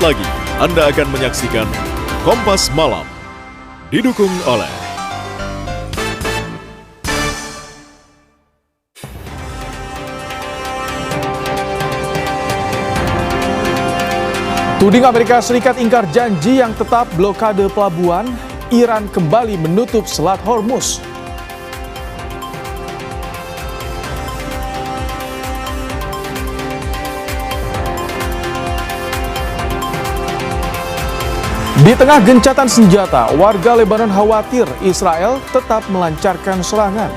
lagi Anda akan menyaksikan Kompas Malam, didukung oleh tuding Amerika Serikat ingkar janji yang tetap blokade pelabuhan, Iran kembali menutup Selat Hormuz. Di tengah gencatan senjata, warga Lebanon khawatir Israel tetap melancarkan serangan.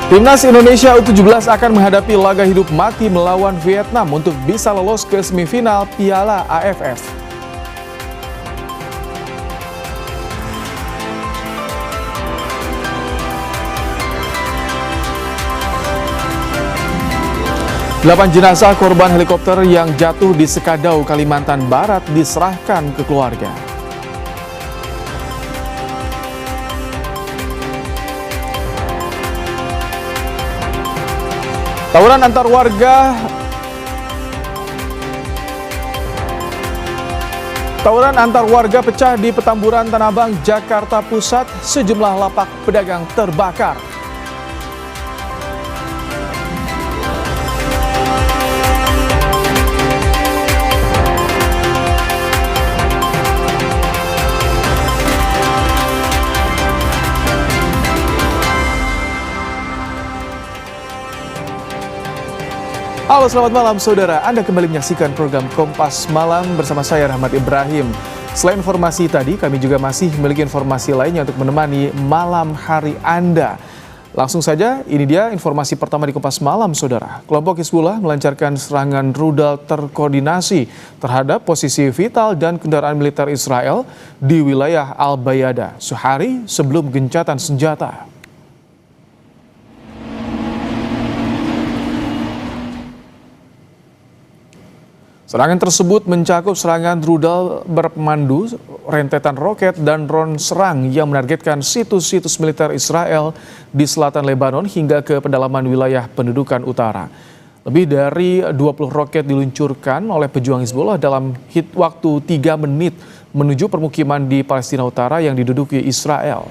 Timnas Indonesia U17 akan menghadapi laga hidup mati melawan Vietnam untuk bisa lolos ke semifinal Piala AFF. Delapan jenazah korban helikopter yang jatuh di Sekadau, Kalimantan Barat diserahkan ke keluarga. Tawuran antar warga pecah di Petamburan, Tanah Abang, Jakarta Pusat. Sejumlah lapak pedagang terbakar. Halo, selamat malam saudara. Anda kembali menyaksikan program Kompas Malam bersama saya Rahmat Ibrahim. Selain informasi tadi, kami juga masih memiliki informasi lainnya untuk menemani malam hari Anda. Langsung saja, ini dia informasi pertama di Kompas Malam saudara. Kelompok Hizbullah melancarkan serangan rudal terkoordinasi terhadap posisi vital dan kendaraan militer Israel di wilayah Al-Bayada sehari sebelum gencatan senjata. Serangan tersebut mencakup serangan rudal berpemandu, rentetan roket, dan drone serang yang menargetkan situs-situs militer Israel di selatan Lebanon hingga ke pedalaman wilayah pendudukan utara. Lebih dari 20 roket diluncurkan oleh pejuang Hizbullah dalam waktu 3 menit menuju permukiman di Palestina Utara yang diduduki Israel.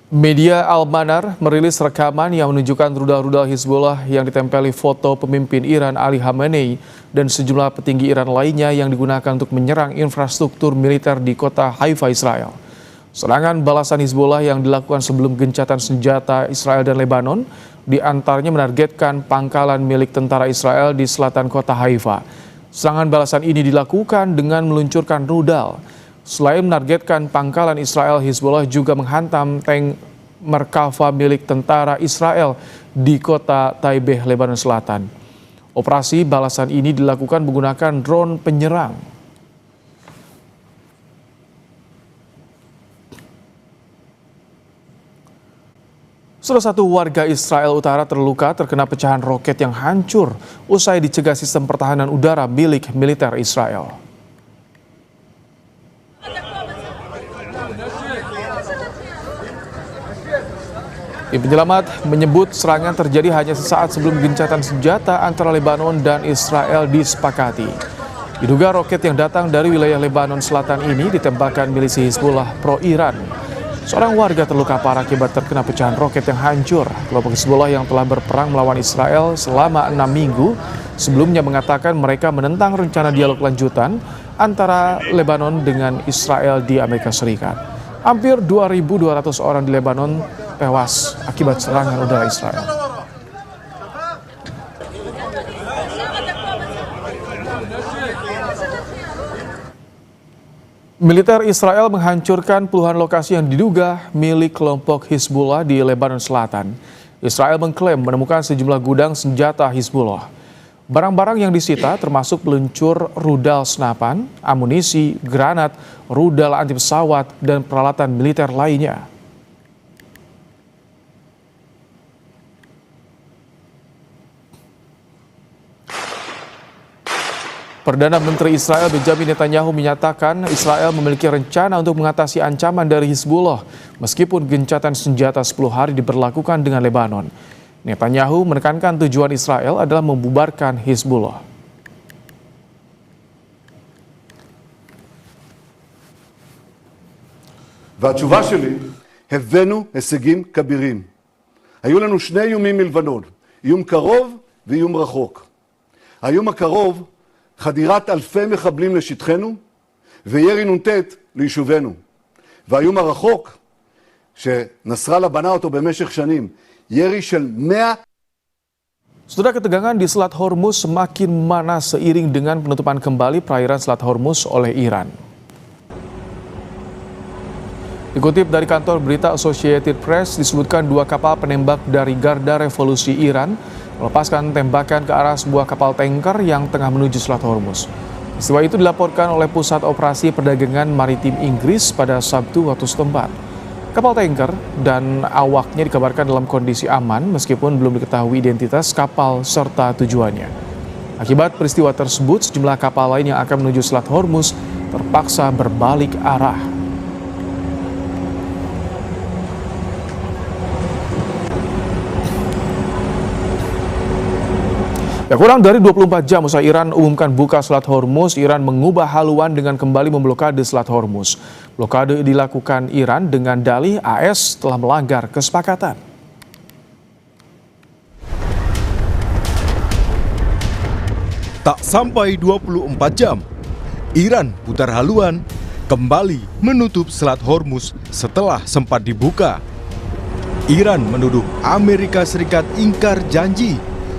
Media Al-Manar merilis rekaman yang menunjukkan rudal-rudal Hizbullah yang ditempeli foto pemimpin Iran Ali Khamenei dan sejumlah petinggi Iran lainnya yang digunakan untuk menyerang infrastruktur militer di kota Haifa, Israel. Serangan balasan Hizbullah yang dilakukan sebelum gencatan senjata Israel dan Lebanon diantaranya menargetkan pangkalan milik tentara Israel di selatan kota Haifa. Serangan balasan ini dilakukan dengan meluncurkan rudal. Selain menargetkan pangkalan Israel, Hizbullah juga menghantam tank Merkava milik tentara Israel di kota Taibeh, Lebanon Selatan. Operasi balasan ini dilakukan menggunakan drone penyerang. Salah satu warga Israel Utara terluka terkena pecahan roket yang hancur usai dicegah sistem pertahanan udara milik militer Israel. Tim penyelamat menyebut serangan terjadi hanya sesaat sebelum gencatan senjata antara Lebanon dan Israel disepakati. Diduga roket yang datang dari wilayah Lebanon Selatan ini ditembakkan milisi Hizbullah pro-Iran. Seorang warga terluka parah akibat terkena pecahan roket yang hancur. Kelompok Hizbullah yang telah berperang melawan Israel selama 6 minggu sebelumnya mengatakan mereka menentang rencana dialog lanjutan antara Lebanon dengan Israel di Amerika Serikat. Hampir 2.200 orang di Lebanon tewas akibat serangan udara Israel. Militer Israel menghancurkan puluhan lokasi yang diduga milik kelompok Hizbullah di Lebanon Selatan. Israel mengklaim menemukan sejumlah gudang senjata Hizbullah. Barang-barang yang disita termasuk peluncur rudal senapan, amunisi, granat, rudal anti pesawat, dan peralatan militer lainnya. Perdana Menteri Israel Benjamin Netanyahu menyatakan Israel memiliki rencana untuk mengatasi ancaman dari Hizbullah meskipun gencatan senjata 10 hari diberlakukan dengan Lebanon. Netanyahu menekankan tujuan Israel adalah membubarkan Hizbullah. והתשובה שלי, הבאנו הישגים כבירים. היו לנו שני איומים מלבנון, איום קרוב ואיום רחוק. האיום הקרוב, חדירת אלפי מחבלים לשטחנו, וירי נ"ט ליישובינו. והאיום הרחוק, שנסראללה בנה אותו במשך שנים, ירי של 100... Saudara, ketegangan di Selat Hormuz semakin memanas seiring dengan penutupan kembali perairan Selat Hormuz oleh Iran. Dikutip dari kantor berita Associated Press, disebutkan 2 kapal penembak dari Garda Revolusi Iran melepaskan tembakan ke arah sebuah kapal tanker yang tengah menuju Selat Hormuz. Peristiwa itu dilaporkan oleh Pusat Operasi Perdagangan Maritim Inggris pada Sabtu waktu setempat. Kapal tanker dan awaknya dikabarkan dalam kondisi aman meskipun belum diketahui identitas kapal serta tujuannya. Akibat peristiwa tersebut, sejumlah kapal lain yang akan menuju Selat Hormuz terpaksa berbalik arah. Ya, kurang dari 24 jam usai Iran umumkan buka Selat Hormuz, Iran mengubah haluan dengan kembali memblokade Selat Hormuz. Blokade dilakukan Iran dengan dalih AS telah melanggar kesepakatan. Tak sampai 24 jam, Iran putar haluan kembali menutup Selat Hormuz setelah sempat dibuka. Iran menuduh Amerika Serikat ingkar janji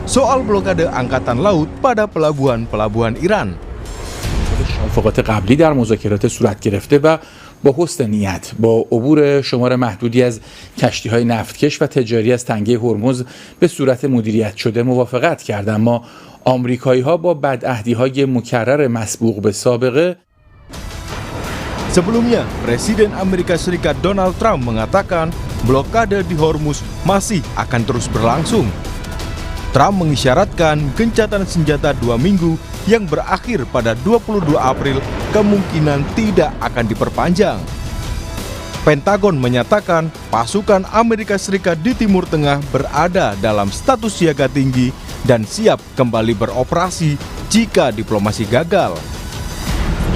soal blokade angkatan laut pada pelabuhan-pelabuhan Iran. موافقات قبلی در مذاکرات صورت گرفته و با حسن نیت با عبور شمار محدودی از کشتی‌های نفتکش و تجاری از تنگه هرمز به صورت مدیریت شده موافقت کردند، اما آمریکایی‌ها با بدعهدی‌های مکرر مسبوق به سابقه. Sebelumnya, Presiden Amerika Serikat Donald Trump mengatakan blokade di Hormuz masih akan terus berlangsung. Trump mengisyaratkan gencatan senjata 2 minggu yang berakhir pada 22 April kemungkinan tidak akan diperpanjang. Pentagon menyatakan pasukan Amerika Serikat di Timur Tengah berada dalam status siaga tinggi dan siap kembali beroperasi jika diplomasi gagal.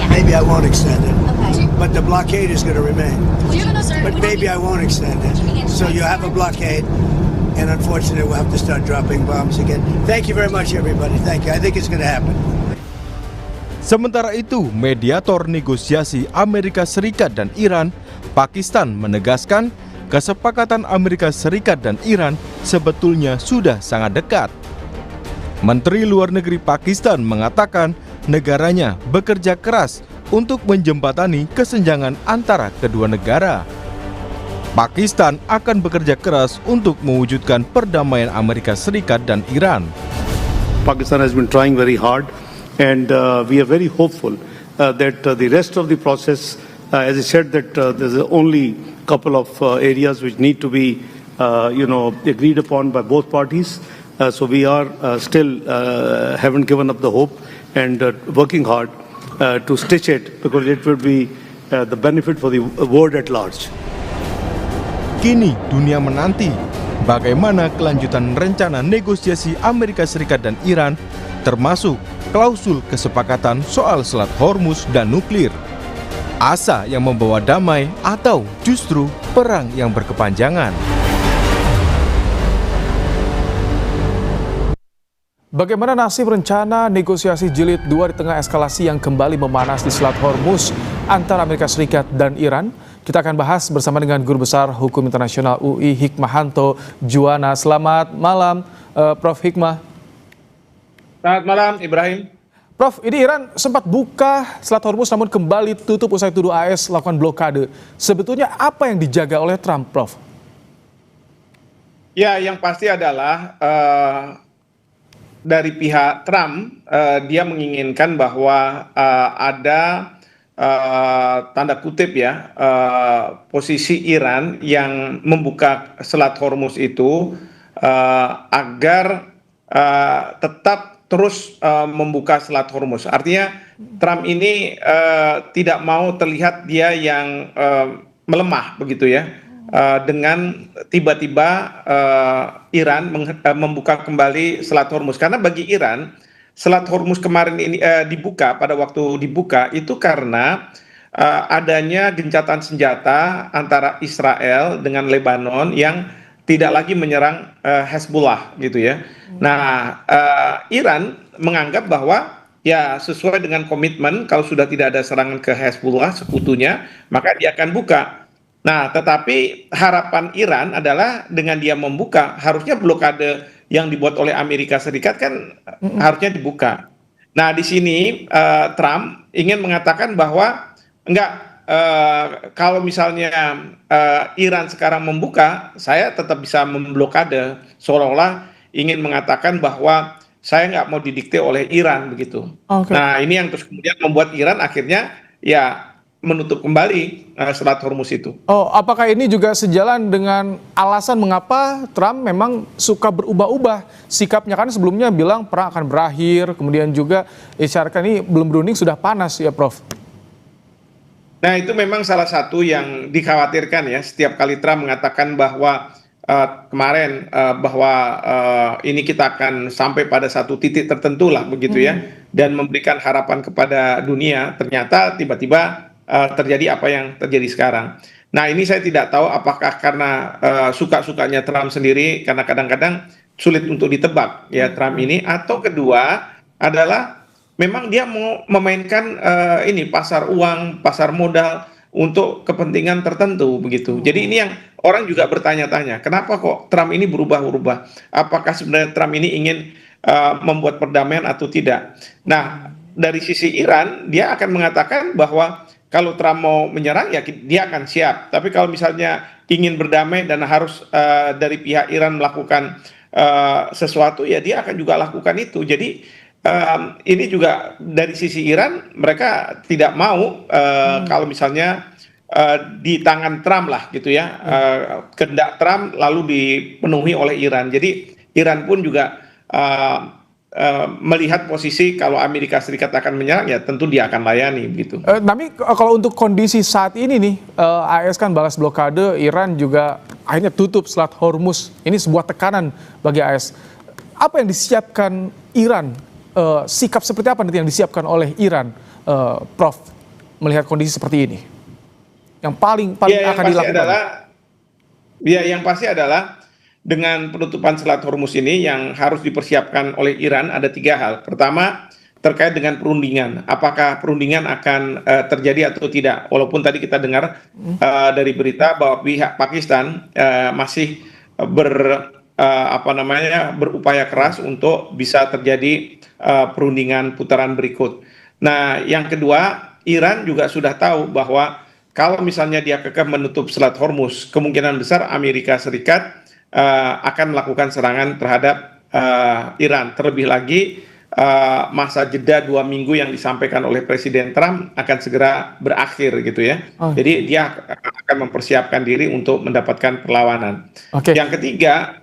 Maybe I won't extend it, but the blockade is going to remain. But maybe I won't extend it. So you have a blockade, and unfortunately we'll have to start dropping bombs again. Thank you very much, everybody. Thank you. I think it's going to happen. Sementara itu, mediator negosiasi Amerika Serikat dan Iran, Pakistan, menegaskan kesepakatan Amerika Serikat dan Iran sebetulnya sudah sangat dekat. Menteri Luar Negeri Pakistan mengatakan negaranya bekerja keras untuk menjembatani kesenjangan antara kedua negara. Pakistan akan bekerja keras untuk mewujudkan perdamaian Amerika Serikat dan Iran. Pakistan has been trying very hard, and we are very hopeful that the rest of the process, as I said, that there's only a couple of areas which need to be, agreed upon by both parties. So we are still haven't given up the hope and working hard to stitch it, because it would be the benefit for the world at large. Kini dunia menanti bagaimana kelanjutan rencana negosiasi Amerika Serikat dan Iran, termasuk klausul kesepakatan soal Selat Hormuz dan nuklir. Asa yang membawa damai atau justru perang yang berkepanjangan. Bagaimana nasib rencana negosiasi jilid 2 di tengah eskalasi yang kembali memanas di Selat Hormuz antara Amerika Serikat dan Iran? Kita akan bahas bersama dengan Guru Besar Hukum Internasional UI Hikmahanto Juwana. Selamat malam, Prof. Hikmah. Selamat malam, Ibrahim. Prof, ini Iran sempat buka Selat Hormuz namun kembali tutup usai tuduh AS lakukan blokade. Sebetulnya apa yang dijaga oleh Trump, Prof? Ya, yang pasti adalah dari pihak Trump, dia menginginkan bahwa ada tanda kutip ya, posisi Iran yang membuka Selat Hormuz itu agar tetap terus membuka Selat Hormuz. Artinya Trump ini tidak mau terlihat dia yang melemah begitu ya, dengan tiba-tiba Iran membuka kembali Selat Hormuz. Karena bagi Iran Selat Hormuz kemarin ini dibuka, pada waktu dibuka itu karena adanya gencatan senjata antara Israel dengan Lebanon yang tidak lagi menyerang Hezbollah gitu ya. Nah, Iran menganggap bahwa ya sesuai dengan komitmen kalau sudah tidak ada serangan ke Hezbollah sekutunya, maka dia akan buka. Nah, tetapi harapan Iran adalah dengan dia membuka, harusnya blokade yang dibuat oleh Amerika Serikat kan harusnya dibuka. Nah, di sini Trump ingin mengatakan bahwa enggak, kalau misalnya Iran sekarang membuka, saya tetap bisa memblokade, seolah-olah ingin mengatakan bahwa saya nggak mau didikte oleh Iran begitu. Nah, ini yang terus kemudian membuat Iran akhirnya ya menutup kembali Selat Hormuz itu. Oh, apakah ini juga sejalan dengan alasan mengapa Trump memang suka berubah-ubah sikapnya? Kan sebelumnya bilang perang akan berakhir, kemudian juga isyaratkan ini belum berunding sudah panas ya, Prof. Nah, itu memang salah satu yang dikhawatirkan ya, setiap kali Trump mengatakan bahwa kemarin bahwa ini kita akan sampai pada satu titik tertentu lah begitu ya, dan memberikan harapan kepada dunia, ternyata tiba-tiba terjadi apa yang terjadi sekarang. Nah, ini saya tidak tahu apakah karena suka-sukanya Trump sendiri, karena kadang-kadang sulit untuk ditebak ya Trump ini, atau kedua adalah memang dia mau memainkan ini pasar uang, pasar modal untuk kepentingan tertentu begitu. Jadi ini yang orang juga bertanya-tanya, kenapa kok Trump ini berubah-ubah? Apakah sebenarnya Trump ini ingin membuat perdamaian atau tidak? Nah, dari sisi Iran dia akan mengatakan bahwa kalau Trump mau menyerang ya dia akan siap. Tapi kalau misalnya ingin berdamai dan harus dari pihak Iran melakukan sesuatu, ya dia akan juga lakukan itu. Jadi ini juga dari sisi Iran mereka tidak mau kalau misalnya di tangan Trump lah gitu ya, kehendak Trump lalu dipenuhi oleh Iran. Jadi Iran pun juga melihat posisi kalau Amerika Serikat akan menyerang ya tentu dia akan layani gitu. Tapi kalau untuk kondisi saat ini nih, AS kan balas blokade, Iran juga akhirnya tutup Selat Hormuz. Ini sebuah tekanan bagi AS. Apa yang disiapkan Iran? Sikap seperti apa nanti yang disiapkan oleh Iran, Prof, melihat kondisi seperti ini? Yang paling ya, akan dilakukan? Yang pasti adalah dengan penutupan Selat Hormuz ini yang harus dipersiapkan oleh Iran ada 3 hal. Pertama, terkait dengan perundingan. Apakah perundingan akan terjadi atau tidak? Walaupun tadi kita dengar dari berita bahwa pihak Pakistan masih berupaya keras untuk bisa terjadi perundingan putaran berikut. Nah, yang kedua, Iran juga sudah tahu bahwa kalau misalnya dia kekeh menutup Selat Hormuz, kemungkinan besar Amerika Serikat akan melakukan serangan terhadap Iran. Terlebih lagi masa jeda 2 minggu yang disampaikan oleh Presiden Trump akan segera berakhir gitu ya. Jadi dia akan mempersiapkan diri untuk mendapatkan perlawanan. Yang ketiga,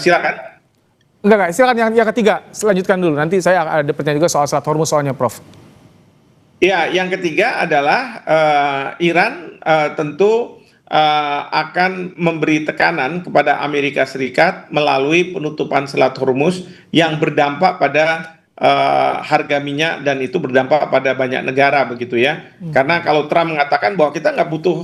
silakan. Enggak, silakan yang ketiga, lanjutkan dulu. Nanti saya ada pertanyaan juga soal Selat Hormuz soalnya, Prof. Ya, yang ketiga adalah Iran tentu akan memberi tekanan kepada Amerika Serikat melalui penutupan Selat Hormuz yang berdampak pada harga minyak, dan itu berdampak pada banyak negara begitu ya. Karena kalau Trump mengatakan bahwa kita nggak butuh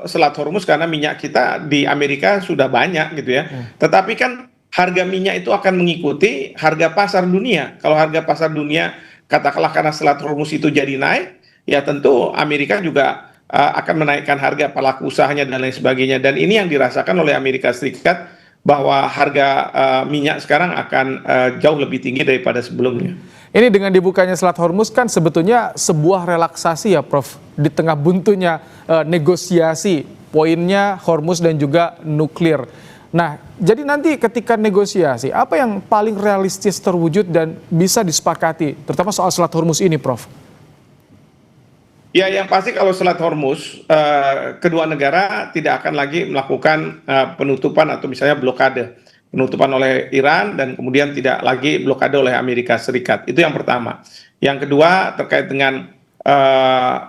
Selat Hormuz karena minyak kita di Amerika sudah banyak gitu ya. Tetapi kan harga minyak itu akan mengikuti harga pasar dunia. Kalau harga pasar dunia katakanlah karena Selat Hormuz itu jadi naik, ya tentu Amerika juga akan menaikkan harga pelaku usahanya dan lain sebagainya. Dan ini yang dirasakan oleh Amerika Serikat, bahwa harga minyak sekarang akan jauh lebih tinggi daripada sebelumnya. Ini dengan dibukanya Selat Hormuz kan sebetulnya sebuah relaksasi ya, Prof, di tengah buntunya negosiasi, poinnya Hormuz dan juga nuklir. Nah, jadi nanti ketika negosiasi, apa yang paling realistis terwujud dan bisa disepakati, terutama soal Selat Hormuz ini, Prof? Ya, yang pasti kalau Selat Hormuz, kedua negara tidak akan lagi melakukan penutupan atau misalnya blokade. penutupan oleh Iran dan kemudian tidak lagi blokade oleh Amerika Serikat. Itu yang pertama. Yang kedua terkait dengan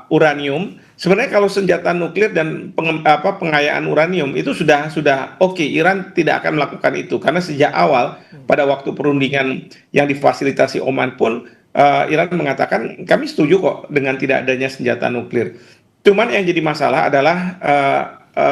uranium. Sebenarnya kalau senjata nuklir dan pengayaan uranium itu sudah oke, Iran tidak akan melakukan itu karena sejak awal pada waktu perundingan yang difasilitasi Oman pun Iran mengatakan kami setuju kok dengan tidak adanya senjata nuklir. Cuman yang jadi masalah adalah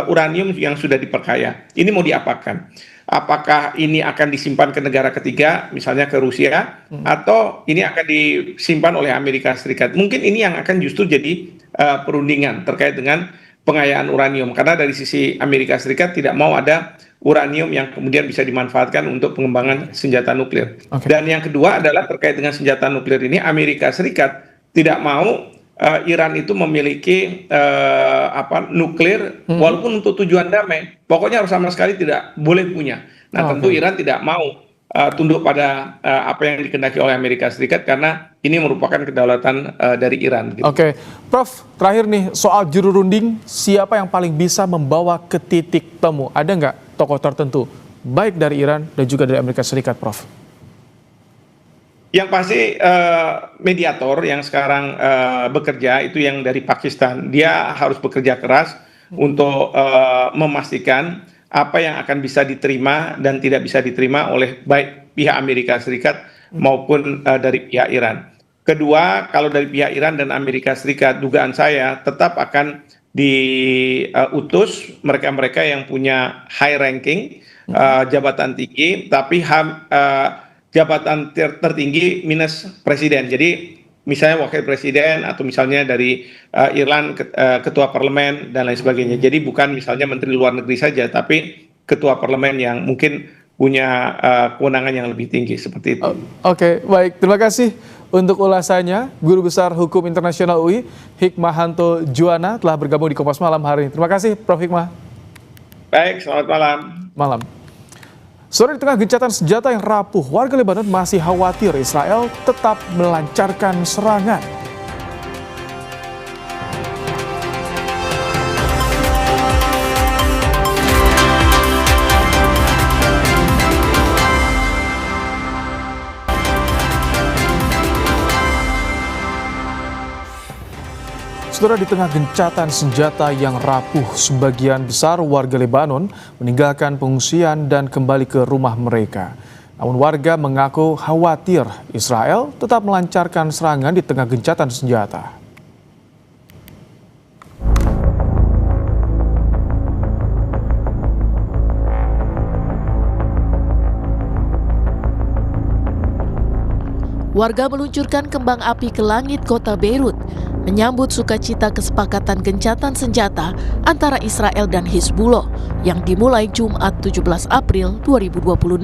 uranium yang sudah diperkaya. Ini mau diapakan? Apakah ini akan disimpan ke negara ketiga, misalnya ke Rusia, atau ini akan disimpan oleh Amerika Serikat? Mungkin ini yang akan justru jadi perundingan terkait dengan pengayaan uranium. Karena dari sisi Amerika Serikat tidak mau ada uranium yang kemudian bisa dimanfaatkan untuk pengembangan senjata nuklir. Dan yang kedua adalah terkait dengan senjata nuklir ini, Amerika Serikat tidak mau Iran itu memiliki nuklir walaupun untuk tujuan damai. Pokoknya harus sama sekali tidak boleh punya. Nah, tentu Iran tidak mau tunduk pada apa yang dikehendaki oleh Amerika Serikat karena ini merupakan kedaulatan dari Iran. Gitu. Oke, Prof, terakhir nih soal juru runding, siapa yang paling bisa membawa ke titik temu? Ada nggak tokoh tertentu, baik dari Iran dan juga dari Amerika Serikat, Prof? Yang pasti mediator yang sekarang bekerja itu yang dari Pakistan. Dia harus bekerja keras untuk memastikan apa yang akan bisa diterima dan tidak bisa diterima oleh baik pihak Amerika Serikat maupun dari pihak Iran. Kedua, kalau dari pihak Iran dan Amerika Serikat, dugaan saya tetap akan diutus mereka-mereka yang punya high ranking, jabatan tinggi, tapi jabatan tertinggi minus presiden. Jadi misalnya wakil presiden atau misalnya dari Iran ketua parlemen dan lain sebagainya. Jadi bukan misalnya menteri luar negeri saja, tapi ketua parlemen yang mungkin punya kewenangan yang lebih tinggi seperti itu. Oke, baik. Terima kasih untuk ulasannya. Guru Besar Hukum Internasional UI, Hikmahanto Juwana telah bergabung di Kompas Malam hari ini. Terima kasih, Prof. Hikmah. Baik, selamat malam. Malam. Sore di tengah gencatan senjata yang rapuh, warga Lebanon masih khawatir Israel tetap melancarkan serangan. Saudara, di tengah gencatan senjata yang rapuh, sebagian besar warga Lebanon meninggalkan pengungsian dan kembali ke rumah mereka. Namun warga mengaku khawatir Israel tetap melancarkan serangan di tengah gencatan senjata. Warga meluncurkan kembang api ke langit kota Beirut, menyambut sukacita kesepakatan gencatan senjata antara Israel dan Hizbullah yang dimulai Jumat 17 April 2026.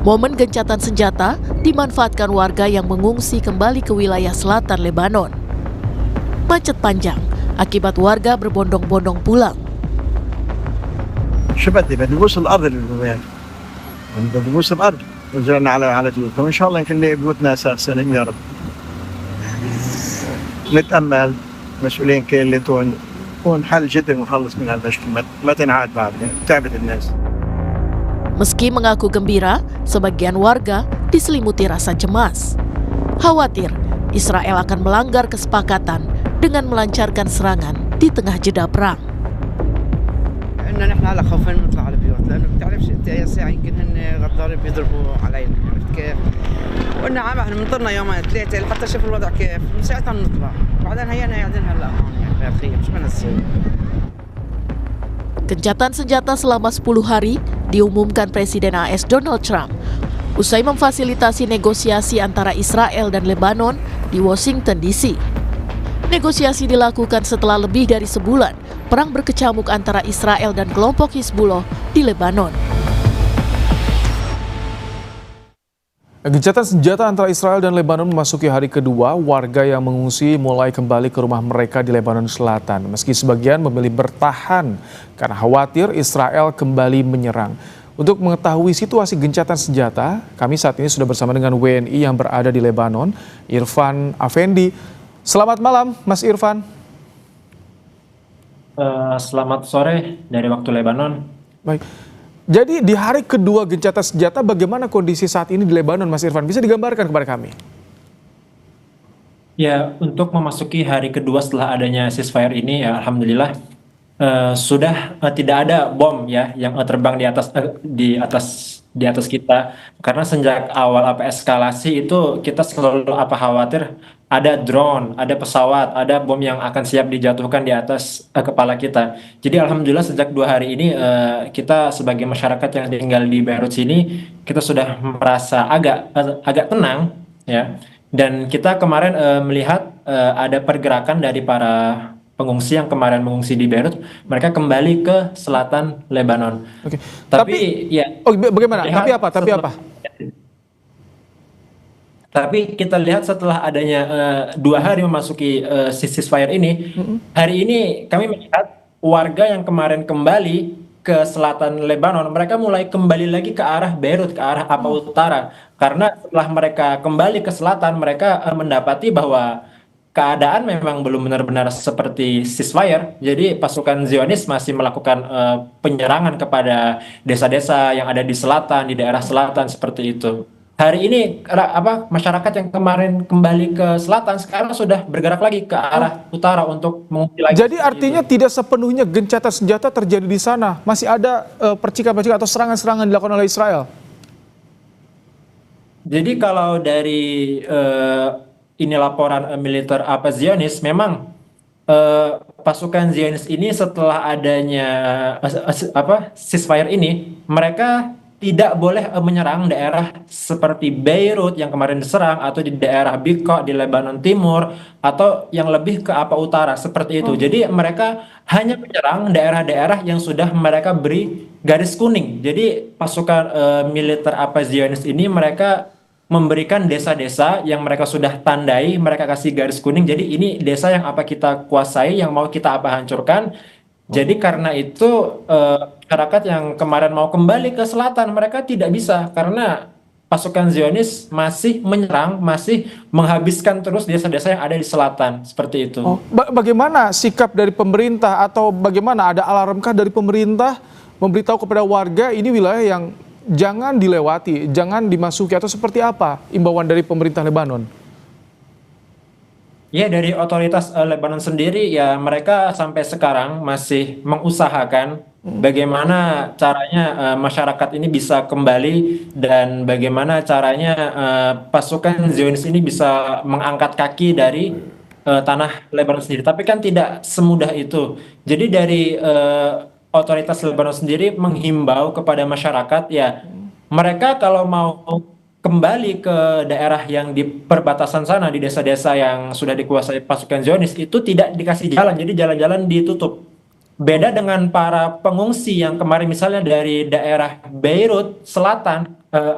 Momen gencatan senjata dimanfaatkan warga yang mengungsi kembali ke wilayah selatan Lebanon. Macet panjang akibat warga berbondong-bondong pulang. بدي نبوس الارض اللبنان بدي نبوس الارض رجعنا على بيوتنا وان شاء الله يمكن نلاقي بيوتنا سليم يا رب نتامل مسؤولين كل ونحل جدا ونخلص من هالمشكله ما تنعاد بعد تعبت الناس. Meski mengaku gembira, sebagian warga diselimuti rasa cemas. Khawatir Israel akan melanggar kesepakatan dengan melancarkan serangan di tengah jeda perang. إن نحن على خوفنا نطلع على بيوت لأنه بتعرفش أنت أي ساعة يمكن هن غدارين بيضربوا علينا عرفت كيف؟ وقلنا عم احنا بنطرنا يومين ثلاثة لحتى نشوف الوضع كيف من ساعتها نطلع بعدين هينا قاعدين هلا يعني بخير شو بدنا نسوي؟ Gencatan senjata selama 10 hari diumumkan Presiden AS Donald Trump usai memfasilitasi negosiasi antara Israel dan Lebanon di Washington DC. Negosiasi dilakukan setelah lebih dari sebulan perang berkecamuk antara Israel dan kelompok Hizbullah di Lebanon. Gencatan senjata antara Israel dan Lebanon memasuki hari kedua, warga yang mengungsi mulai kembali ke rumah mereka di Lebanon Selatan. Meski sebagian memilih bertahan karena khawatir Israel kembali menyerang. Untuk mengetahui situasi gencatan senjata, kami saat ini sudah bersama dengan WNI yang berada di Lebanon, Irfan Afendi. Selamat malam, Mas Irfan. Selamat sore dari waktu Lebanon. Baik, Jadi di hari kedua gencatan senjata, bagaimana kondisi saat ini di Lebanon, Mas Irfan? Bisa digambarkan kepada kami? Ya, untuk memasuki hari kedua setelah adanya ceasefire ini, ya alhamdulillah sudah tidak ada bom ya yang terbang di atas kita, karena sejak awal eskalasi itu kita selalu khawatir ada drone, ada pesawat, ada bom yang akan siap dijatuhkan di atas kepala kita. Jadi alhamdulillah sejak 2 hari ini kita sebagai masyarakat yang tinggal di Beirut sini, kita sudah merasa agak tenang ya. Dan kita kemarin melihat ada pergerakan dari para pengungsi yang kemarin mengungsi di Beirut, mereka kembali ke selatan Lebanon. Oke. Tapi ya. Bagaimana? Tapi apa? Tapi kita lihat setelah adanya 2 hari memasuki ceasefire ini, hari ini kami melihat warga yang kemarin kembali ke selatan Lebanon, mereka mulai kembali lagi ke arah Beirut, ke arah utara. Karena setelah mereka kembali ke selatan, mereka mendapati bahwa keadaan memang belum benar-benar seperti ceasefire. Jadi pasukan Zionis masih melakukan penyerangan kepada desa-desa yang ada di selatan, di daerah selatan seperti itu. Hari ini masyarakat yang kemarin kembali ke selatan sekarang sudah bergerak lagi ke arah utara untuk mengungsi lagi. Jadi artinya tidak sepenuhnya gencatan senjata terjadi di sana. Masih ada percikan-percikan atau serangan-serangan dilakukan oleh Israel. Jadi kalau dari ini laporan militer Zionis, memang pasukan Zionis ini setelah adanya ceasefire ini, mereka tidak boleh menyerang daerah seperti Beirut yang kemarin diserang, atau di daerah Beqa di Lebanon Timur, atau yang lebih ke utara seperti itu. Jadi mereka hanya menyerang daerah-daerah yang sudah mereka beri garis kuning. Jadi pasukan militer Zionis ini mereka memberikan desa-desa yang mereka sudah tandai, mereka kasih garis kuning. Jadi ini desa yang kita kuasai, yang mau kita hancurkan. Jadi karena itu masyarakat yang kemarin mau kembali ke selatan, mereka tidak bisa karena pasukan Zionis masih menyerang, masih menghabiskan terus desa-desa yang ada di selatan, seperti itu. Bagaimana sikap dari pemerintah, atau bagaimana, ada alarmkah dari pemerintah memberitahu kepada warga ini wilayah yang jangan dilewati, jangan dimasuki, atau seperti apa imbauan dari pemerintah Lebanon? Ya, dari otoritas Lebanon sendiri ya mereka sampai sekarang masih mengusahakan bagaimana caranya masyarakat ini bisa kembali, dan bagaimana caranya pasukan Zionis ini bisa mengangkat kaki dari tanah Lebanon sendiri. Tapi kan tidak semudah itu. Jadi dari otoritas Lebanon sendiri menghimbau kepada masyarakat ya, mereka kalau mau kembali ke daerah yang di perbatasan sana, di desa-desa yang sudah dikuasai pasukan Zionis, itu tidak dikasih jalan, jadi jalan-jalan ditutup. Beda dengan para pengungsi yang kemarin misalnya dari daerah Beirut Selatan,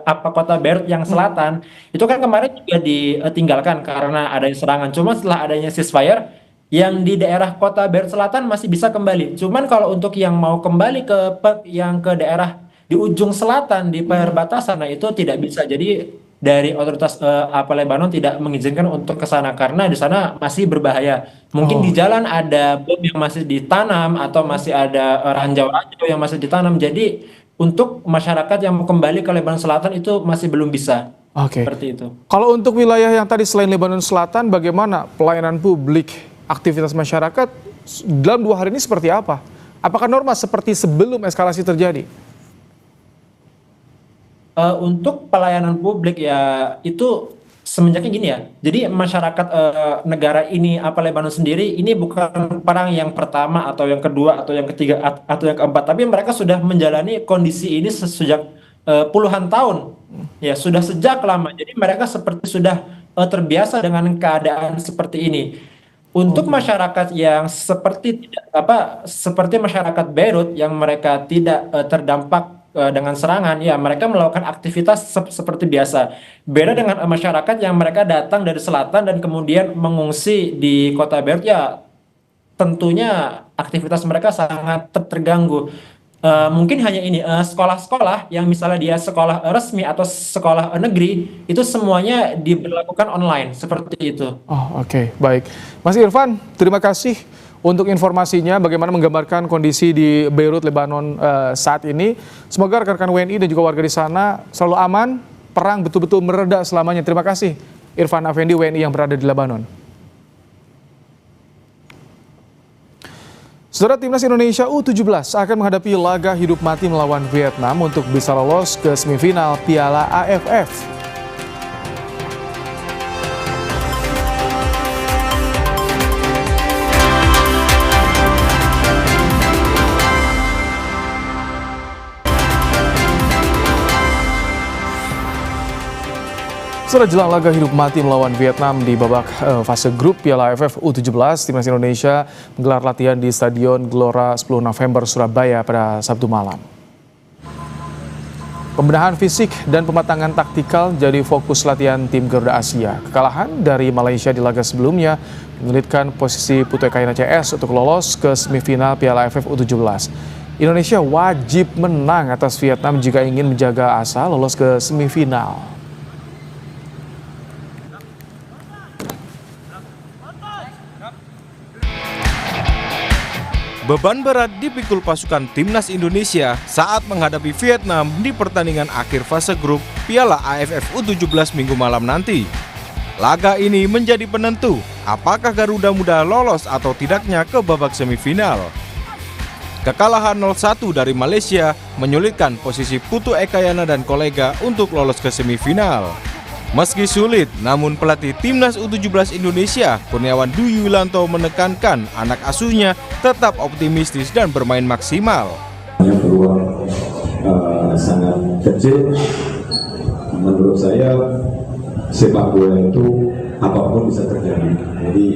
kota Beirut yang selatan, itu kan kemarin juga ditinggalkan karena ada serangan. Cuma setelah adanya ceasefire, yang di daerah kota Beirut Selatan masih bisa kembali. Cuman kalau untuk yang mau kembali ke daerah di ujung selatan di perbatasan, nah itu tidak bisa. Jadi dari otoritas Lebanon tidak mengizinkan untuk ke sana karena di sana masih berbahaya. Mungkin di jalan ada bom yang masih ditanam, atau masih ada ranjau-ranjau yang masih ditanam. Jadi untuk masyarakat yang mau kembali ke Lebanon Selatan itu masih belum bisa. Seperti itu. Kalau untuk wilayah yang tadi selain Lebanon Selatan, bagaimana pelayanan publik, aktivitas masyarakat dalam 2 hari ini seperti apa? Apakah normal seperti sebelum eskalasi terjadi? Untuk pelayanan publik ya itu semenjaknya gini ya. Jadi masyarakat negara ini Lebanon sendiri ini bukan perang yang pertama atau yang kedua atau yang ketiga atau yang keempat, tapi mereka sudah menjalani kondisi ini sejak puluhan tahun. Ya, sudah sejak lama. Jadi mereka seperti sudah terbiasa dengan keadaan seperti ini. Untuk masyarakat yang seperti masyarakat Beirut yang mereka tidak terdampak dengan serangan, ya mereka melakukan aktivitas seperti biasa. Beda dengan masyarakat yang mereka datang dari selatan dan kemudian mengungsi di kota Beirut, ya tentunya aktivitas mereka sangat terganggu. Mungkin hanya ini, sekolah-sekolah yang misalnya dia sekolah resmi atau sekolah negeri, itu semuanya diberlakukan online, seperti itu. Oke, baik. Mas Irfan, terima kasih untuk informasinya bagaimana menggambarkan kondisi di Beirut, Lebanon saat ini. Semoga rekan-rekan WNI dan juga warga di sana selalu aman, perang betul-betul mereda selamanya. Terima kasih Irfan Afendi, WNI yang berada di Lebanon. Saudara, Timnas Indonesia U17 akan menghadapi laga hidup mati melawan Vietnam untuk bisa lolos ke semifinal Piala AFF. Setelah jelang laga hidup mati melawan Vietnam di babak fase grup Piala AFF U17, Timnas Indonesia menggelar latihan di Stadion Gelora 10 November Surabaya pada Sabtu malam. Pembenahan fisik dan pematangan taktikal jadi fokus latihan tim Garuda Asia. Kekalahan dari Malaysia di laga sebelumnya menyulitkan posisi Putu Ekayana CS untuk lolos ke semifinal Piala AFF U17. Indonesia wajib menang atas Vietnam jika ingin menjaga asa lolos ke semifinal. Beban berat dipikul pasukan Timnas Indonesia saat menghadapi Vietnam di pertandingan akhir fase grup Piala AFF U17 Minggu malam nanti. Laga ini menjadi penentu apakah Garuda Muda lolos atau tidaknya ke babak semifinal. Kekalahan 0-1 dari Malaysia menyulitkan posisi Putu Ekayana dan kolega untuk lolos ke semifinal. Meski sulit, namun pelatih Timnas U17 Indonesia, Kurniawan Dwi Wilanto menekankan anak asuhnya tetap optimistis dan bermain maksimal. Peluang sangat kecil. Menurut saya sepak bola itu apapun bisa terjadi. Jadi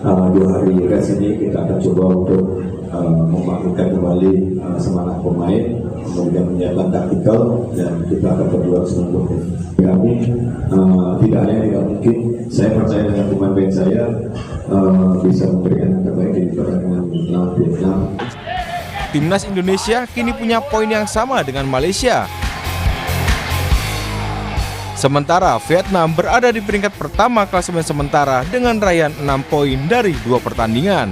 2 hari rest ini kita akan coba untuk membangkitkan kembali semangat pemain, kemudian menyiapkan taktikal, dan kita akan berjuang seluruhnya. Kami tidak ada yang tidak mungkin. Saya percaya dengan pemain saya bisa memberikan yang terbaik di pertandingan melawan Vietnam. Timnas Indonesia kini punya poin yang sama dengan Malaysia. Sementara Vietnam berada di peringkat pertama klasemen sementara dengan raihan 6 poin dari 2 pertandingan.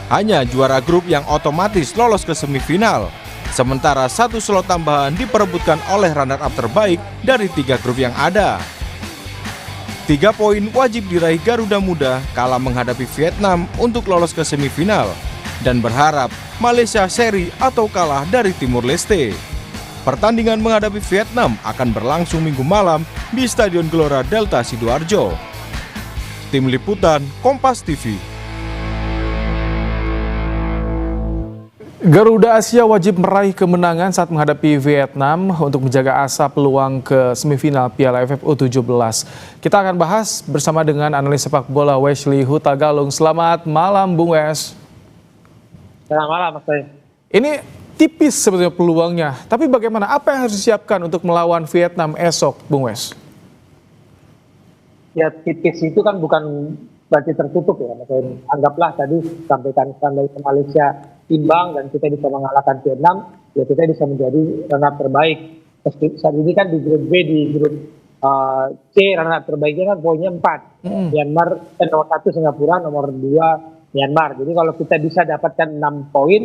Hanya juara grup yang otomatis lolos ke semifinal. Sementara 1 slot tambahan diperebutkan oleh runner-up terbaik dari 3 grup yang ada. 3 poin wajib diraih Garuda Muda kala menghadapi Vietnam untuk lolos ke semifinal dan berharap Malaysia seri atau kalah dari Timur Leste. Pertandingan menghadapi Vietnam akan berlangsung Minggu malam di Stadion Gelora Delta Sidoarjo. Tim Liputan Kompas TV. Garuda Asia wajib meraih kemenangan saat menghadapi Vietnam untuk menjaga asa peluang ke semifinal Piala AFF U17. Kita akan bahas bersama dengan analis sepak bola Wesley Huta Galung. Selamat malam Bung Wes. Selamat malam Mas Toy. Ini tipis sebetulnya peluangnya, tapi bagaimana, apa yang harus disiapkan untuk melawan Vietnam esok Bung Wes? Ya tipis itu kan bukan berarti tertutup ya Mas Toy. Anggaplah tadi sampaikan standar Malaysia imbang dan kita bisa mengalahkan Vietnam, ya kita bisa menjadi runner-up terbaik. Saat ini kan di grup B, di grup C runner-up terbaiknya kan poinnya 4. Myanmar nomor 1 Singapura, nomor 2 Myanmar. Jadi kalau kita bisa dapatkan 6 poin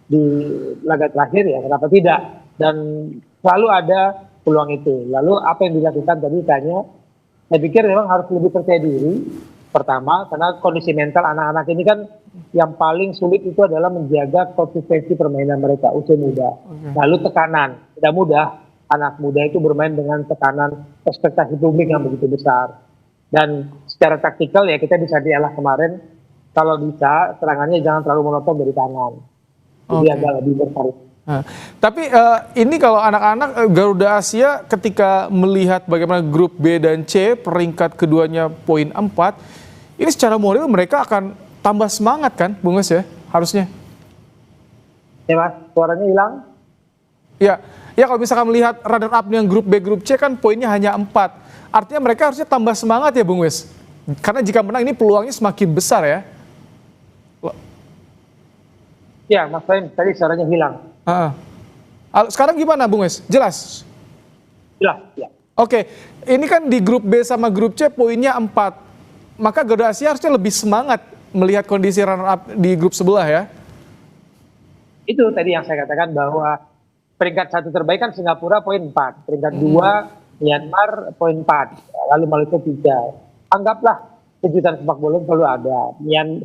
di laga terakhir ya kenapa tidak? Dan selalu ada peluang itu. Lalu apa yang dilakukan tadi tanya, saya pikir memang harus lebih percaya diri. Pertama, karena kondisi mental anak-anak ini kan yang paling sulit itu adalah menjaga konsistensi permainan mereka usia muda. Lalu tekanan, tidak mudah anak muda itu bermain dengan tekanan ekspektasi publik yang begitu besar. Dan secara taktikal ya kita bisa dialah kemarin, kalau bisa serangannya jangan terlalu monoton dari tangan. Jadi agak lebih bertarik. Tapi ini kalau anak-anak Garuda Asia ketika melihat bagaimana grup B dan C peringkat keduanya poin 4, ini secara moral mereka akan tambah semangat kan Bung Wes ya harusnya? Ya Mas, suaranya hilang? Ya kalau misalkan melihat runner up yang grup B, grup C kan poinnya hanya 4. Artinya mereka harusnya tambah semangat ya Bung Wes? Karena jika menang ini peluangnya semakin besar ya? Ya Mas Faim, tadi suaranya hilang. Sekarang gimana Bung Wes? Jelas? Jelas, ya. Oke, ini kan di grup B sama grup C poinnya 4. Maka Garuda Asia harusnya lebih semangat melihat kondisi runner up di grup sebelah ya. Itu tadi yang saya katakan bahwa peringkat 1 terbaik kan Singapura poin 4, peringkat 2 Myanmar poin 4, lalu Malaysia 3. Anggaplah kejutan sepak bola selalu ada.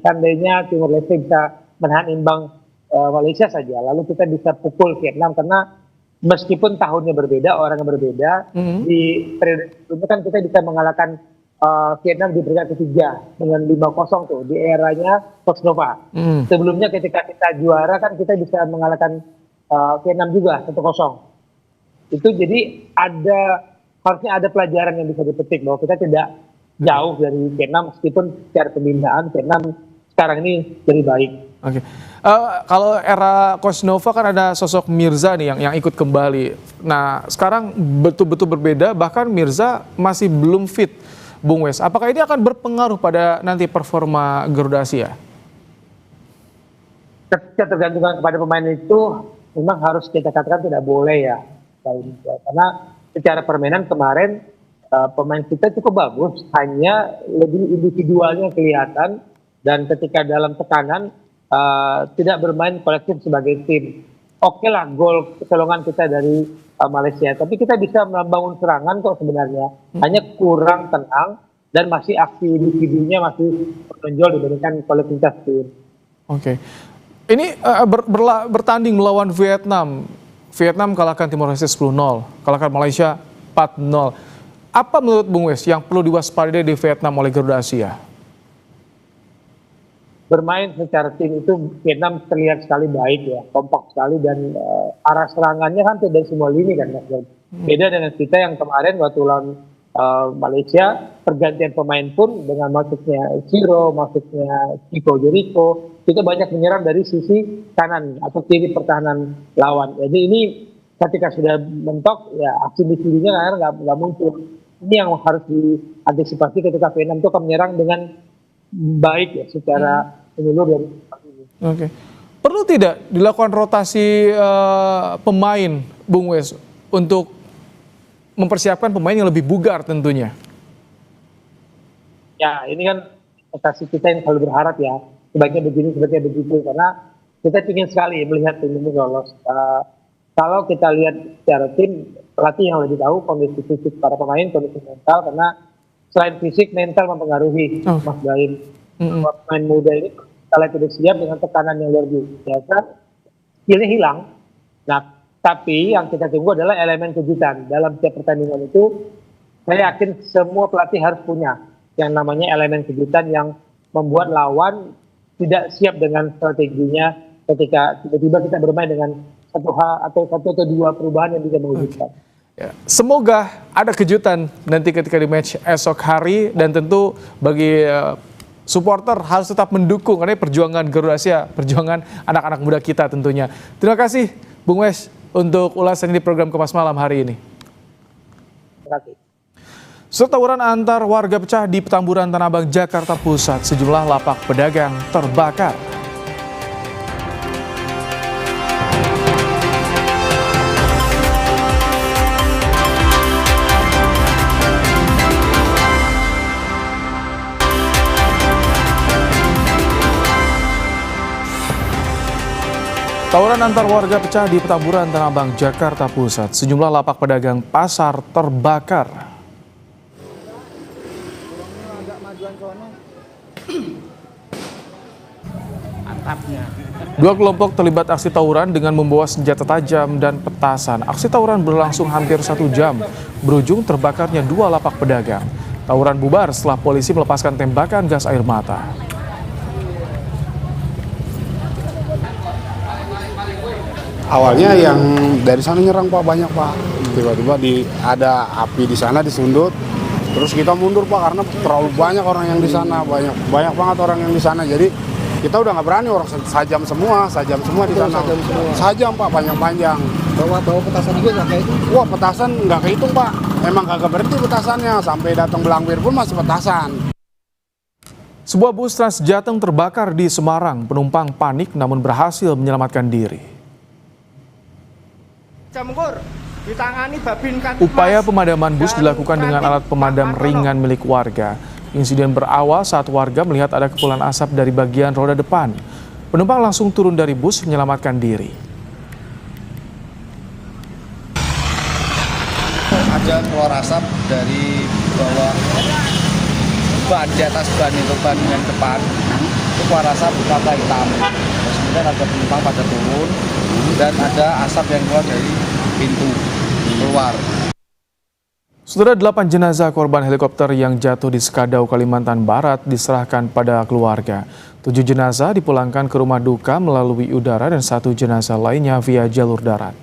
Seandainya Timor Leste bisa menahan imbang Malaysia saja, lalu kita bisa pukul Vietnam, karena meskipun tahunnya berbeda, orangnya berbeda, di periode sebelumnya kan kita bisa mengalahkan Vietnam di peringkat ketiga dengan 5-0 tuh di eranya Coach Nova. Sebelumnya ketika kita juara kan kita bisa mengalahkan Vietnam juga 1-0. Itu jadi harusnya ada pelajaran yang bisa dipetik bahwa kita tidak jauh dari Vietnam, meskipun secara pembinaan Vietnam sekarang ini lebih baik. Oke. Kalau era Coach Nova kan ada sosok Mirza nih yang ikut kembali. Nah, sekarang betul-betul berbeda, bahkan Mirza masih belum fit. Bung Wes, apakah ini akan berpengaruh pada nanti performa Garuda Asia? Ketergantungan kepada pemain itu memang harus kita katakan tidak boleh ya. Karena secara permainan kemarin pemain kita cukup bagus, hanya lebih individualnya kelihatan, dan ketika dalam tekanan tidak bermain kolektif sebagai tim. Oke lah, gol kecolongan kita dari Malaysia, tapi kita bisa membangun serangan kok sebenarnya, hanya kurang tenang dan masih aksi individunya masih menonjol dibandingkan kolektivitas tim. Oke, ini bertanding melawan Vietnam. Vietnam kalahkan Timor Leste 10-0, kalahkan Malaysia 4-0. Apa menurut Bung Wes yang perlu diwaspadai di Vietnam oleh Garuda Asia? Bermain secara tim itu Vietnam terlihat sekali baik ya, kompak sekali, dan arah serangannya hampir dari semua lini kan Mas. Beda dengan kita yang kemarin waktu lawan Malaysia, pergantian pemain pun dengan masuknya Ciro, masuknya Chico Jericho, kita banyak menyerang dari sisi kanan atau kiri pertahanan lawan. Jadi ini ketika sudah mentok ya aksi individunya nggak muncul. Ini yang harus diantisipasi ketika Vietnam itu akan menyerang dengan baik ya secara menyeluruh dari ini. Oke. Perlu tidak dilakukan rotasi pemain, Bung Wes, untuk mempersiapkan pemain yang lebih bugar tentunya? Ya, ini kan rotasi kita yang selalu berharap ya, sebaiknya begini, sebaiknya begitu, karena kita ingin sekali melihat tim ini lolos. Kalau kita lihat secara tim, pelatih yang lebih tahu kondisi fisik para pemain, kondisi mental, karena selain fisik, mental mempengaruhi, Mas Brahim. Pemain muda ini kalau tidak siap dengan tekanan yang luar biasa, skillnya hilang. Nah, tapi yang kita tunggu adalah elemen kejutan. Dalam setiap pertandingan itu, saya yakin semua pelatih harus punya yang namanya elemen kejutan yang membuat lawan tidak siap dengan strateginya ketika tiba-tiba kita bermain dengan satu atau dua perubahan yang bisa mewujudkan. Ya, semoga ada kejutan nanti ketika di match esok hari, dan tentu bagi supporter harus tetap mendukung karena perjuangan Garuda Asia, perjuangan anak-anak muda kita tentunya. Terima kasih Bung Wes untuk ulasan di program Kompas Malam hari ini. Terima kasih. Tawuran antar warga pecah di Petamburan Tanah Abang, Jakarta Pusat. Sejumlah lapak pedagang terbakar. Tawuran antar warga pecah di Petamburan Tanah Abang, Jakarta Pusat. Sejumlah lapak pedagang pasar terbakar. Dua kelompok terlibat aksi tawuran dengan membawa senjata tajam dan petasan. Aksi tawuran berlangsung hampir 1 jam, berujung terbakarnya 2 lapak pedagang. Tawuran bubar setelah polisi melepaskan tembakan gas air mata. Awalnya yang dari sana nyerang Pak, banyak Pak. Tiba-tiba ada api di sana disundut. Terus kita mundur Pak karena terlalu banyak orang yang di sana, banyak banget orang yang di sana. Jadi kita udah nggak berani, orang sajam semua di sana. Sajam Pak, panjang-panjang. Bawa petasan juga nggak kayak itu? Wah, petasan nggak kehitung Pak. Emang kagak berhenti petasannya, sampai datang Belangwir pun masih petasan. Sebuah bus Transjateng terbakar di Semarang. Penumpang panik namun berhasil menyelamatkan diri. Upaya pemadaman bus dilakukan dengan alat pemadam ringan milik warga. Insiden berawal saat warga melihat ada kepulan asap dari bagian roda depan. Penumpang langsung turun dari bus menyelamatkan diri. Ada keluar asap dari bawah ban, di atas ban itu, ban yang depan itu keluar asap warna hitam. Terus kemudian ada penumpang pada turun dan ada asap yang keluar dari pintu keluar. Saudara, 8 jenazah korban helikopter yang jatuh di Sekadau, Kalimantan Barat diserahkan pada keluarga. 7 jenazah dipulangkan ke rumah duka melalui udara dan 1 jenazah lainnya via jalur darat.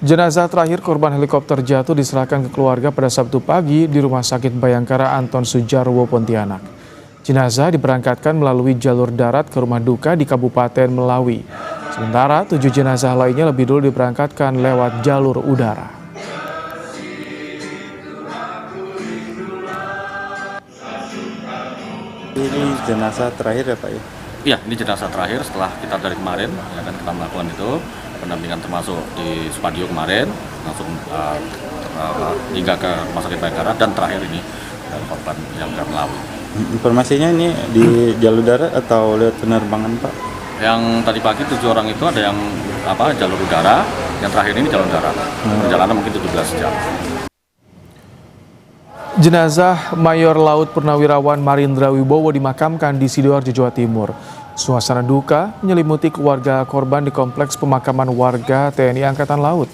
Jenazah terakhir korban helikopter jatuh diserahkan ke keluarga pada Sabtu pagi di Rumah Sakit Bayangkara Anton Sujarwo, Pontianak. Jenazah diberangkatkan melalui jalur darat ke rumah duka di Kabupaten Melawi. Sementara 7 jenazah lainnya lebih dulu diberangkatkan lewat jalur udara. Ini jenazah terakhir ya Pak ya? Iya, ini jenazah terakhir setelah kita dari kemarin, ya kan, kita melakukan itu pendampingan termasuk di Supadio kemarin, langsung hingga ke Rumah Sakit Bayangkara, dan terakhir ini korban yang ke Melawi. Informasinya ini di jalur darat atau lewat penerbangan Pak? Yang tadi pagi 7 orang itu ada yang jalur udara, yang terakhir ini jalur darat. Perjalanan mungkin 17 jam. Jenazah Mayor Laut Purnawirawan Marindra Wibowo dimakamkan di Sidoarjo, Jawa Timur. Suasana duka menyelimuti keluarga korban di kompleks pemakaman warga TNI Angkatan Laut.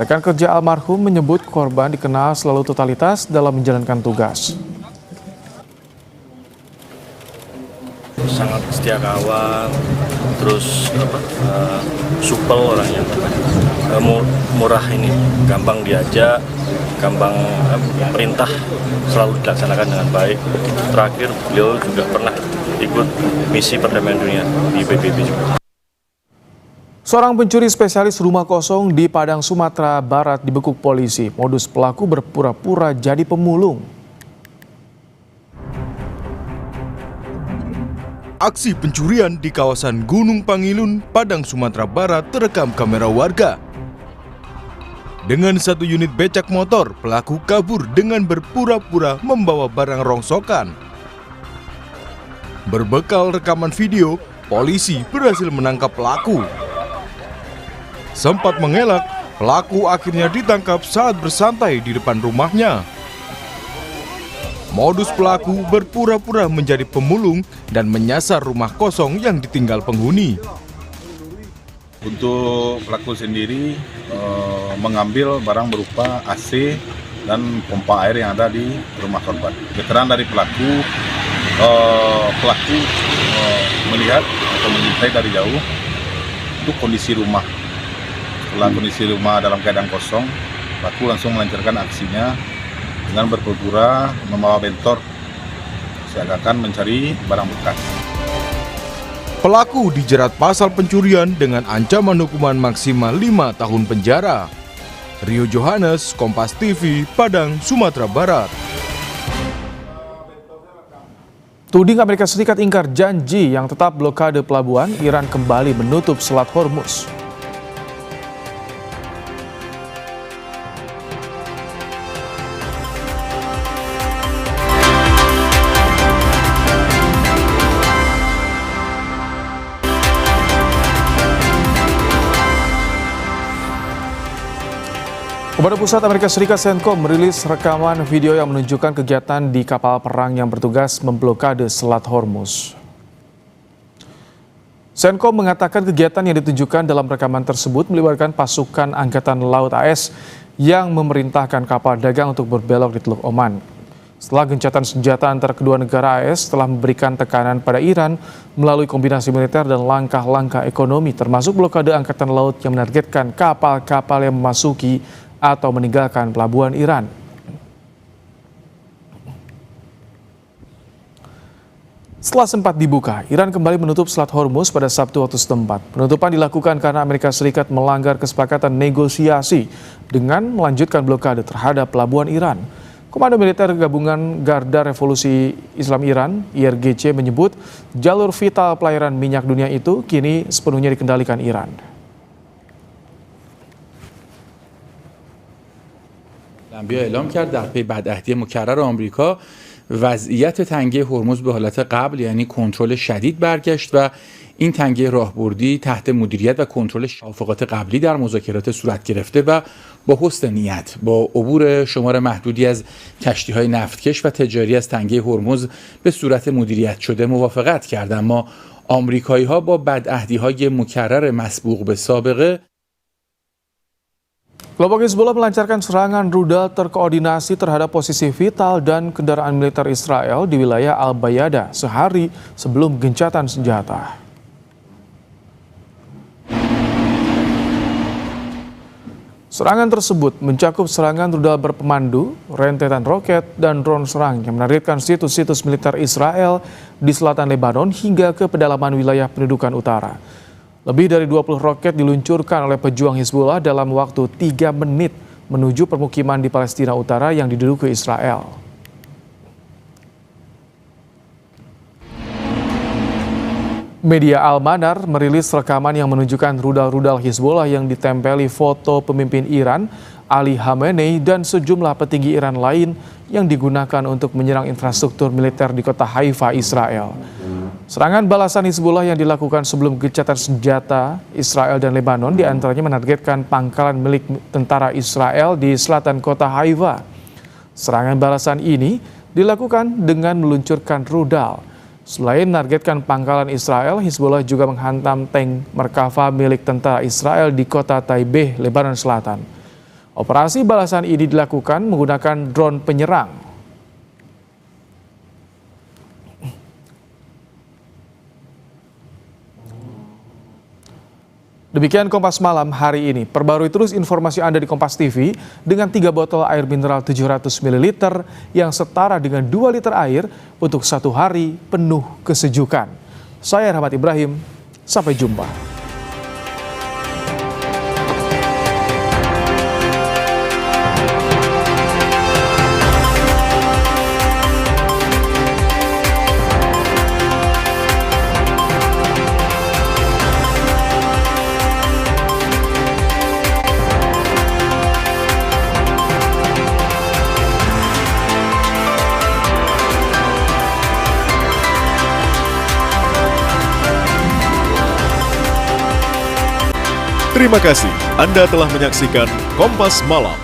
Rekan kerja almarhum menyebut korban dikenal selalu totalitas dalam menjalankan tugas. Sangat setia kawan, terus supel orangnya, murah ini, gampang diajak, gampang perintah selalu dilaksanakan dengan baik. Terakhir beliau juga pernah ikut misi perdamaian dunia di PBB juga. Seorang pencuri spesialis rumah kosong di Padang, Sumatera Barat dibekuk polisi. Modus pelaku berpura-pura jadi pemulung. Aksi pencurian di kawasan Gunung Pangilun, Padang, Sumatera Barat terekam kamera warga. Dengan 1 unit becak motor, pelaku kabur dengan berpura-pura membawa barang rongsokan. Berbekal rekaman video, polisi berhasil menangkap pelaku. Sempat mengelak, pelaku akhirnya ditangkap saat bersantai di depan rumahnya. Modus pelaku berpura-pura menjadi pemulung dan menyasar rumah kosong yang ditinggal penghuni. Untuk pelaku sendiri mengambil barang berupa AC dan pompa air yang ada di rumah korban. Keterangan dari pelaku melihat atau mengintai dari jauh itu kondisi rumah. Setelah kondisi rumah dalam keadaan kosong, pelaku langsung melancarkan aksinya dengan berpura-pura membawa bentor, seakan mencari barang bekas. Pelaku dijerat pasal pencurian dengan ancaman hukuman maksimal 5 tahun penjara. Rio Johannes, Kompas TV, Padang, Sumatera Barat. Tuding Amerika Serikat ingkar janji yang tetap blokade pelabuhan, Iran kembali menutup Selat Hormuz. Komandan Pusat Amerika Serikat CENTCOM merilis rekaman video yang menunjukkan kegiatan di kapal perang yang bertugas memblokade Selat Hormuz. CENTCOM mengatakan kegiatan yang ditunjukkan dalam rekaman tersebut melibatkan pasukan Angkatan Laut AS yang memerintahkan kapal dagang untuk berbelok di Teluk Oman. Setelah gencatan senjata antara kedua negara, AS telah memberikan tekanan pada Iran melalui kombinasi militer dan langkah-langkah ekonomi, termasuk blokade Angkatan Laut yang menargetkan kapal-kapal yang memasuki atau meninggalkan pelabuhan Iran. Setelah sempat dibuka, Iran kembali menutup Selat Hormuz pada Sabtu waktu setempat. Penutupan dilakukan karena Amerika Serikat melanggar kesepakatan negosiasi dengan melanjutkan blokade terhadap pelabuhan Iran. Komando Militer Gabungan Garda Revolusi Islam Iran, IRGC, menyebut jalur vital pelayaran minyak dunia itu kini sepenuhnya dikendalikan Iran. بیا اعلام کرد در پی بدعهدی مکرر آمریکا وضعیت تنگه هرمز به حالت قبل یعنی کنترل شدید برگشت و این تنگه راهبردی تحت مدیریت و کنترل توافقات قبلی در مذاکرات صورت گرفته و با حسن نیت با عبور شمار محدودی از کشتی‌های نفتکش و تجاری از تنگه هرمز به صورت مدیریت شده موافقت کردند. اما آمریکایی‌ها با بدعهدی‌های مکرر مسبوق به سابقه Kelompok Hizbullah melancarkan serangan rudal terkoordinasi terhadap posisi vital dan kendaraan militer Israel di wilayah Al-Bayada sehari sebelum gencatan senjata. Serangan tersebut mencakup serangan rudal berpemandu, rentetan roket, dan drone serang yang menargetkan situs-situs militer Israel di selatan Lebanon hingga ke pedalaman wilayah pendudukan utara. Lebih dari 20 roket diluncurkan oleh pejuang Hizbullah dalam waktu 3 menit menuju permukiman di Palestina Utara yang diduduki Israel. Media Al-Manar merilis rekaman yang menunjukkan rudal-rudal Hizbullah yang ditempeli foto pemimpin Iran, Ali Khamenei, dan sejumlah petinggi Iran lain yang digunakan untuk menyerang infrastruktur militer di kota Haifa, Israel. Serangan balasan Hizbullah yang dilakukan sebelum gencatan senjata Israel dan Lebanon diantaranya menargetkan pangkalan milik tentara Israel di selatan kota Haifa. Serangan balasan ini dilakukan dengan meluncurkan rudal. Selain menargetkan pangkalan Israel, Hizbullah juga menghantam tank Merkava milik tentara Israel di kota Taibeh, Lebanon Selatan. Operasi balasan ini dilakukan menggunakan drone penyerang. Demikian Kompas Malam hari ini. Perbarui terus informasi Anda di Kompas TV dengan 3 botol air mineral 700 ml yang setara dengan 2 liter air untuk 1 hari penuh kesejukan. Saya Rahmat Ibrahim, sampai jumpa. Terima kasih Anda telah menyaksikan Kompas Malam.